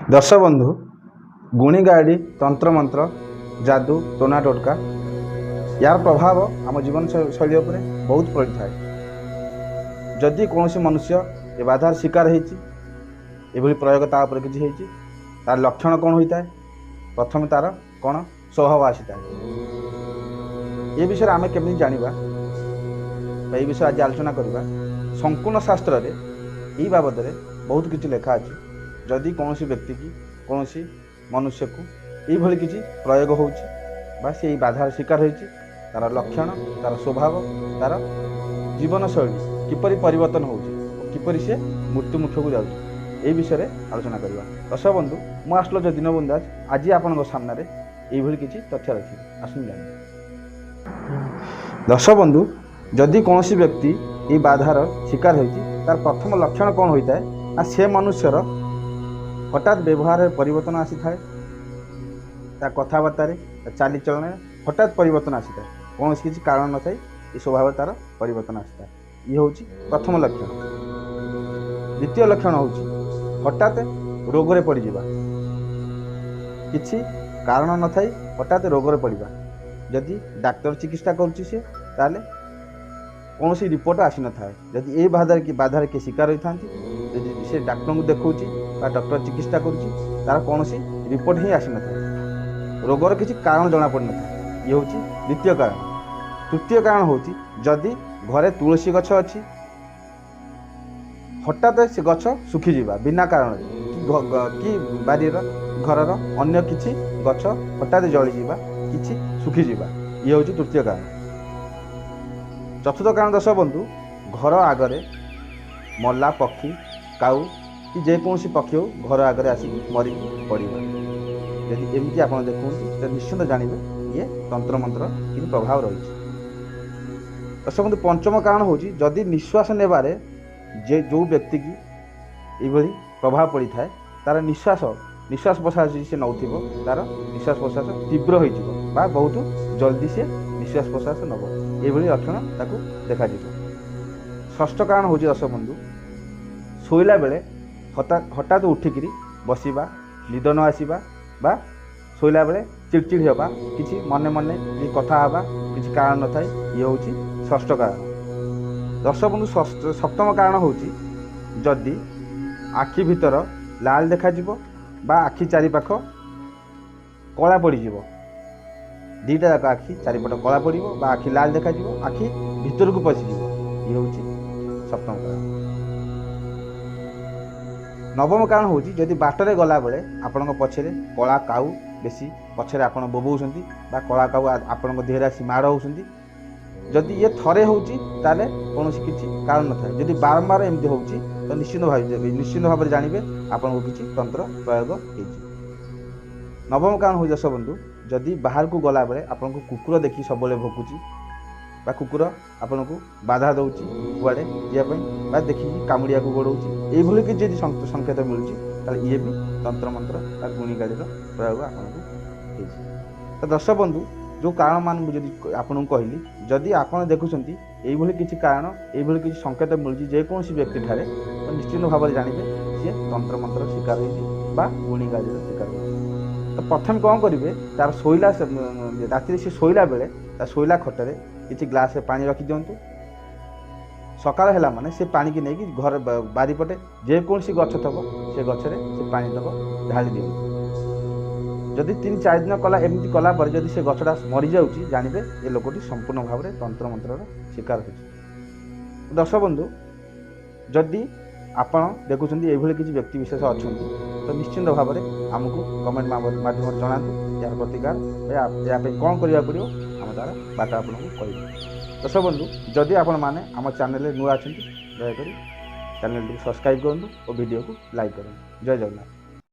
दर्शक बंधु गुणी गाड़ी तंत्र मंत्र जादू टोना टोटका यार प्रभाव आम जीवन शैली उपर बहुत पड़ी था। जदि कौन मनुष्य ए बाधार शिकार होभली प्रयोग तापर कि तार लक्षण कौन होता है, प्रथम तार कौन स्वभाव आसी था। ये विषय आम केमी जाना ये विषय आज आलोचना करवा। संपूर्ण शास्त्र रे यही बाबद में बहुत किसी लेखा अच्छी। जदि कौन व्यक्ति की कौन मनुष्य को यही किसी प्रयोग हो से बाधार शिकार होती तार लक्षण तार स्वभाव तार जीवन शैली किपरि परिवर्तन हो किपरि से मृत्यु मुख को जाऊँ यही विषय आलोचना करवा। दर्शक बंधु मु आसलो जो दीनबंधु आज आपण सामने ये किसी तथ्य रखी आसन जान। दर्शक बंधु जदि कौन व्यक्ति ये बाधार शिकार होती तार प्रथम लक्षण कौन होता है से मनुष्यर हठात व्यवहार परिवर्तन आसी थाए, कथबार्तार चालीचलन हठात परिवर्तन आसी थाए, कौन किसी कारण न थाए ये स्वभाव तार परिवर्तन आसी थाए। ये हूँ प्रथम लक्षण। द्वितीय लक्षण हूँ हठात रोगरे पड़ जावा, किसी कारण न थाई हठात रोगरे पड़ा। जदि डाक्तर चिकित्सा करुच्ची सी ताले कौन रिपोर्ट आसी न थाए। जदि ये बाधार किए शिकार होता यदि से डाक्तर को देखा डॉक्टर चिकित्सा करुच्ची तार कौन रिपोर्ट ही आसी न थाए, रोगर किसी कारण जना पड़ न था। ये हूँ द्वितीय कारण। तृतीय कारण हूँ जदि घरे तुलसी गछ अच्छी हठात से गछ सुखीज बिना कारण कि बारीर घरर अन्य किसी गछ हठात जलीज कि सुखीज ये हूँ तृतीय कारण। चतुर्थ कारण दर्शक बंधु घर आगरे मल्ला पक्षी काऊ कि जेकोसी पक्षी हो घर आगे आसिक मरी पड़ा। यदि एमती आप देखते तो निश्चिंत जानवे ये तंत्र मंत्र कि प्रभाव रही। दर्शक बंधु पंचम कारण हूँ जदि निश्वास नेबारे जे जो व्यक्ति की ये प्रभाव पड़ी था तार निश्वास प्रश्वास से नौ तार निश्वास प्रश्वास तीव्र हो बहुत जल्दी से निश्वास प्रश्वास नब ये लक्षण ताकू देखा। षष्ठ कारण हूँ दर्शक बंधु शोला बेले हठात उठिकी बसवा निद न आसवा बा शोला बेले चिड़चिड़ होगा किसी मने मने कथा हवा किसी कारण न था। ये हूँ षष्ठ कारण। दर्शक बंधु सप्तम कारण हूँ जदि आखि भीतर लाल देखा बा आखि चारिपाख कला पड़ दीटा जाक आखि चारिपट कला पड़ बा आखि लाल देखा आखि भीतर को पशिज। ये हूँ सप्तम कारण। नवम कारण हूँ जदि बाटरे गला बेले आपण पछे कला काऊ बेसी पछे आप बोबौंट बा कला काऊ आपण देहरे आसी माड़ होती। जदि ये थरे होची ताले कौन किसी कारण न था। जदि बारंबार एमती होची तो निश्चिंत भाव जानवे आपन को किसी तंत्र प्रयोग होती। नवम कारण हूँ दर्शक बंधु जदि बाहर को गला बेले आपन को कुकुर देखी सब भोकुची बा कुकुर आपन को बाधा दौची कुआड़े जावाई बा देखिए कामुड़िया को गोड़ाऊँच ये कि जब संकेत मिलूँ ये भी तंत्र मंत्र गुणी गाड़ीर प्रयोग आपको। तो दर्शक बंधु जो कारण मान मुझे आपन कहली जदि आपड़ देखुं ये किसी कारण ये किसी संकेत मिलूँ जेकोसी व्यक्ति ठारे तो निश्चिंत भाव जानवे सी तंत्र मंत्र शिकार होती गुणी गाड़ीर शिकार हो। तो प्रथम कौन करेंगे तार शोला राति से शोला बेले तार शोला खटरे किसी ग्लास पानी रखी दिंतु। सकाल है माने से पानी की नहीं घर बारीपटे जेकोसी गछ थब से गचरे से पानी तक ढाली दिंतु। जदि 3-4 दिन कला एमती कला पर जदि से गछटा मरी जाऊँगी जानवे ये लोकटी संपूर्ण भाव में तंत्र मंत्र शिकार हो। दर्शक बंधु जदि आपण देखुं ये किसी व्यक्ति विशेष अच्छा तो निश्चिंत भाव में आमको कमेंट माध्यम जनातु यार प्रतिकार या कौन करने पड़ो आम तार बाटा आपको कह। दर्शक बंधु जदि आपण मैंने आम चैनल नुआ अच्छा दयाकोरी चैनल सब्सक्राइब करूँ और वीडियो को लाइक करूँ। जय जगन्नाथ।